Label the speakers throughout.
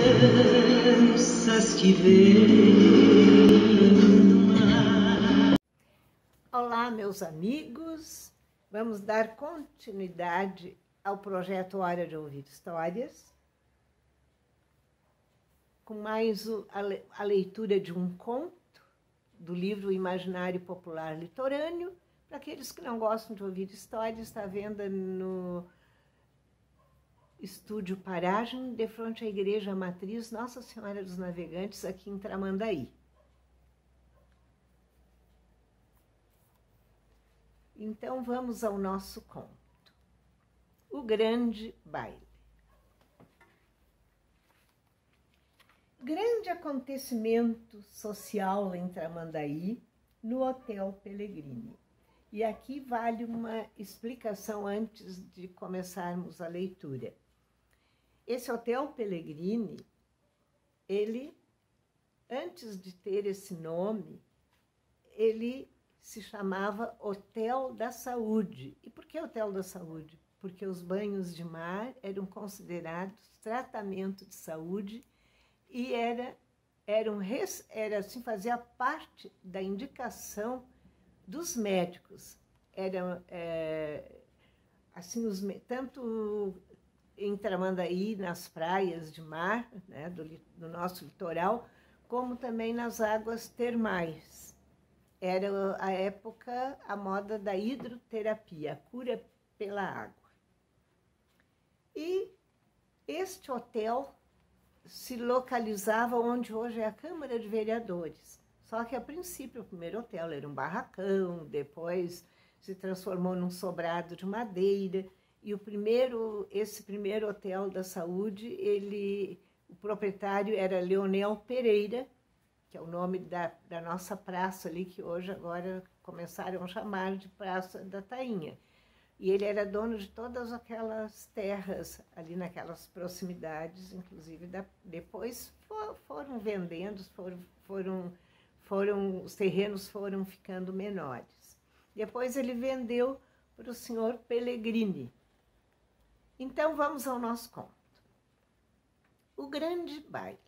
Speaker 1: crianças que vêm do mar.
Speaker 2: Olá, meus amigos. Vamos dar continuidade ao projeto Hora de Ouvir Histórias, com mais a leitura de um conto do livro Imaginário Popular Litorâneo. Para aqueles que não gostam de ouvir histórias, está à venda no Estúdio Paragem, de frente à Igreja Matriz Nossa Senhora dos Navegantes, aqui em Tramandaí. Então, vamos ao nosso conto. O Grande Baile. Grande acontecimento social em Tramandaí, no Hotel Pellegrini. E aqui vale uma explicação antes de começarmos a leitura. Esse Hotel Pellegrini, ele, antes de ter esse nome, ele se chamava Hotel da Saúde. E por que Hotel da Saúde? Porque os banhos de mar eram considerados tratamento de saúde e assim, fazia parte da indicação dos médicos. Assim, tanto em Tramandaí, nas praias de mar, né, do nosso litoral, como também nas águas termais. Era a época, a moda da hidroterapia, a cura pela água. E este hotel se localizava onde hoje é a Câmara de Vereadores. Só que, a princípio, o primeiro hotel era um barracão, depois se transformou num sobrado de madeira. E esse primeiro Hotel da Saúde, o proprietário era Leonel Pereira, que é o nome da nossa praça ali, que hoje agora começaram a chamar de Praça da Tainha. E ele era dono de todas aquelas terras ali naquelas proximidades, inclusive depois foram vendendo, os terrenos foram ficando menores. Depois ele vendeu para o senhor Pellegrini. Então vamos ao nosso conto. O Grande Baile.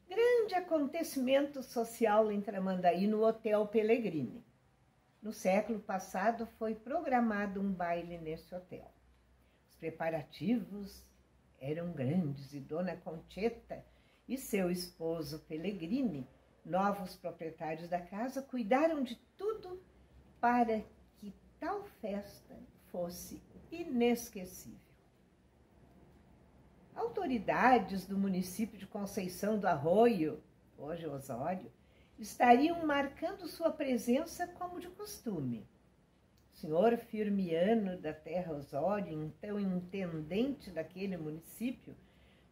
Speaker 2: Grande acontecimento social em Tramandaí, no Hotel Pellegrini. No século passado foi programado um baile nesse hotel. Os preparativos eram grandes e Dona Concheta e seu esposo Pellegrini, novos proprietários da casa, cuidaram de tudo para que tal festa fosse inesquecível. Autoridades do município de Conceição do Arroio, hoje Osório, estariam marcando sua presença como de costume. O senhor Firmiano da Terra Osório, então intendente daquele município,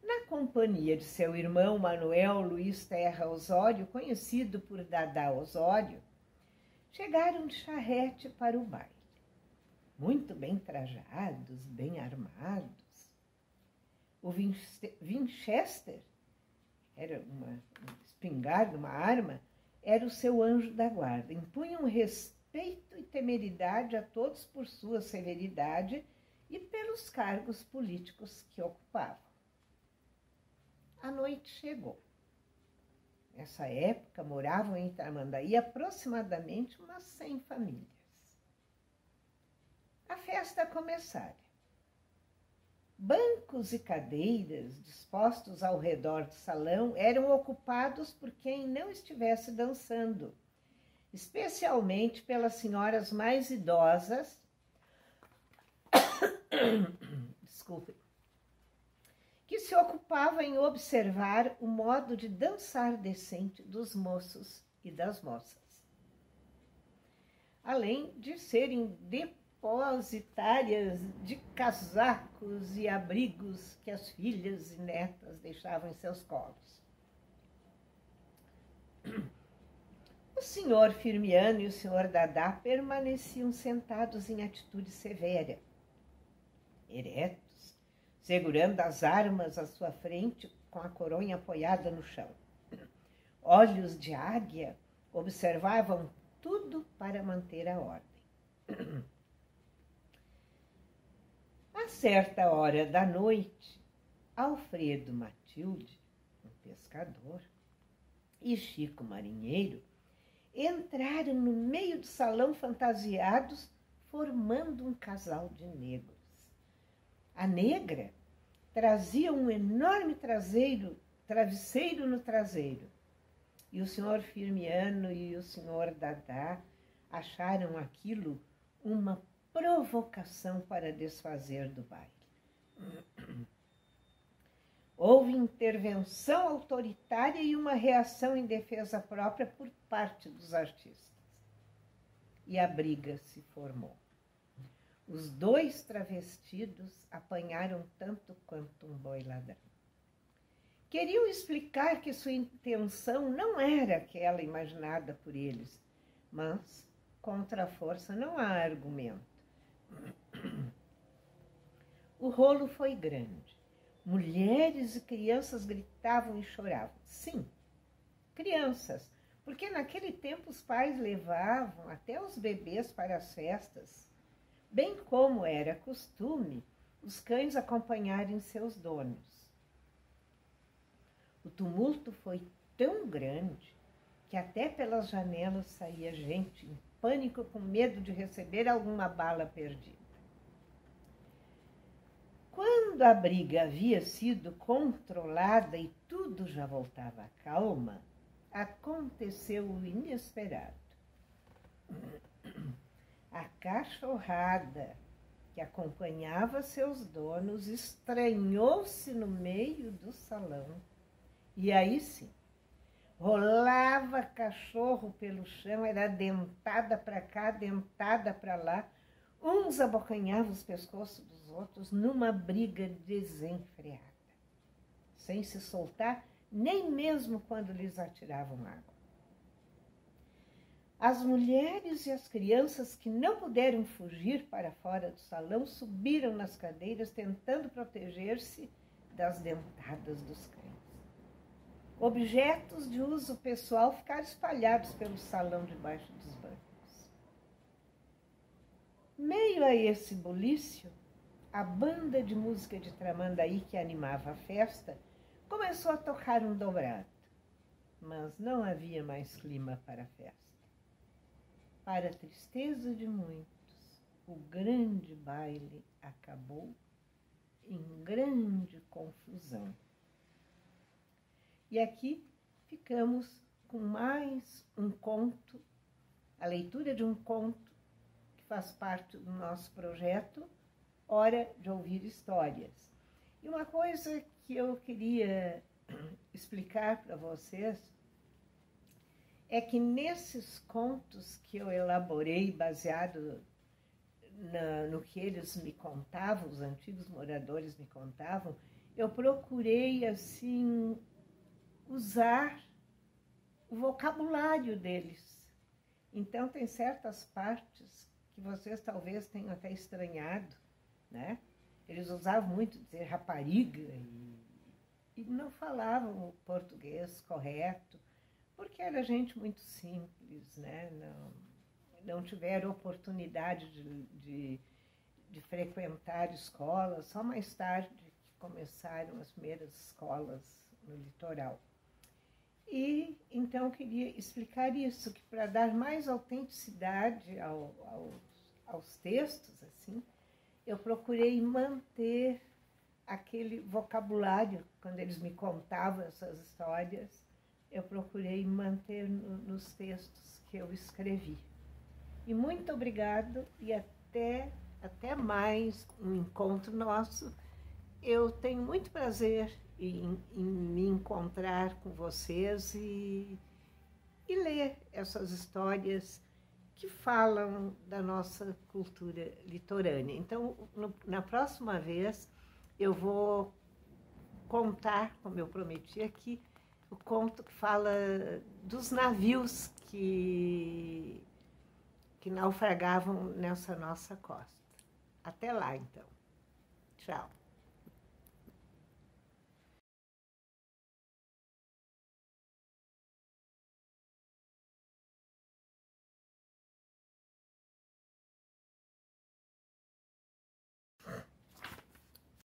Speaker 2: na companhia de seu irmão Manuel Luiz Terra Osório, conhecido por Dadá Osório, chegaram de charrete para o baile. Muito bem trajados, bem armados. O Winchester, era uma espingarda, uma arma, era o seu anjo da guarda. Impunham respeito e temeridade a todos por sua severidade e pelos cargos políticos que ocupavam. A noite chegou. Nessa época, moravam em Tramandaí aproximadamente umas 100 famílias. A festa começara. Bancos e cadeiras dispostos ao redor do salão eram ocupados por quem não estivesse dançando, especialmente pelas senhoras mais idosas, desculpe, que se ocupavam em observar o modo de dançar decente dos moços e das moças, além de serem depositárias de casacos e abrigos que as filhas e netas deixavam em seus colos. O senhor Firmiano e o senhor Dadá permaneciam sentados em atitude severa, eretos, segurando as armas à sua frente com a coronha apoiada no chão. Olhos de águia observavam tudo para manter a ordem. Às certa hora da noite, Alfredo Matilde, um pescador, e Chico marinheiro entraram no meio do salão fantasiados, formando um casal de negros. A negra trazia um enorme travesseiro no traseiro, e o senhor Firmiano e o senhor Dadá acharam aquilo uma provocação para desfazer do baile. Houve intervenção autoritária e uma reação em defesa própria por parte dos artistas. E a briga se formou. Os dois travestidos apanharam tanto quanto um boi ladrão. Queriam explicar que sua intenção não era aquela imaginada por eles, mas contra a força não há argumento. O rolo foi grande. Mulheres e crianças gritavam e choravam. Sim, crianças, porque naquele tempo os pais levavam até os bebês para as festas, bem como era costume os cães acompanharem seus donos. O tumulto foi tão grande que até pelas janelas saía gente em pânico com medo de receber alguma bala perdida. Quando a briga havia sido controlada e tudo já voltava à calma, aconteceu o inesperado. A cachorrada que acompanhava seus donos estranhou-se no meio do salão. E aí sim, rolava cachorro pelo chão, era dentada para cá, dentada para lá. Uns abocanhavam os pescoços dos outros numa briga desenfreada, sem se soltar, nem mesmo quando lhes atiravam água. As mulheres e as crianças que não puderam fugir para fora do salão subiram nas cadeiras tentando proteger-se das dentadas dos cães. Objetos de uso pessoal ficaram espalhados pelo salão debaixo dos bancos. Meio a esse bulício, a banda de música de Tramandaí que animava a festa começou a tocar um dobrado, mas não havia mais clima para a festa. Para a tristeza de muitos, o grande baile acabou em grande confusão. E aqui ficamos com mais um conto, a leitura de um conto que faz parte do nosso projeto Hora de Ouvir Histórias. E uma coisa que eu queria explicar para vocês é que nesses contos que eu elaborei baseado no que eles me contavam, os antigos moradores me contavam, eu procurei assim usar o vocabulário deles. Então tem certas partes que vocês talvez tenham até estranhado, né? Eles usavam muito dizer rapariga e não falavam o português correto, porque era gente muito simples, né? Não tiveram oportunidade de frequentar escolas, só mais tarde que começaram as primeiras escolas no litoral. E então eu queria explicar isso, que para dar mais autenticidade aos textos, assim, eu procurei manter aquele vocabulário, quando eles me contavam essas histórias, eu procurei manter nos textos que eu escrevi. E muito obrigado e até mais um encontro nosso. Eu tenho muito prazer em me encontrar com vocês e ler essas histórias que falam da nossa cultura litorânea. Então, na próxima vez, eu vou contar, como eu prometi aqui, o conto que fala dos navios que naufragavam nessa nossa costa. Até lá, então. Tchau.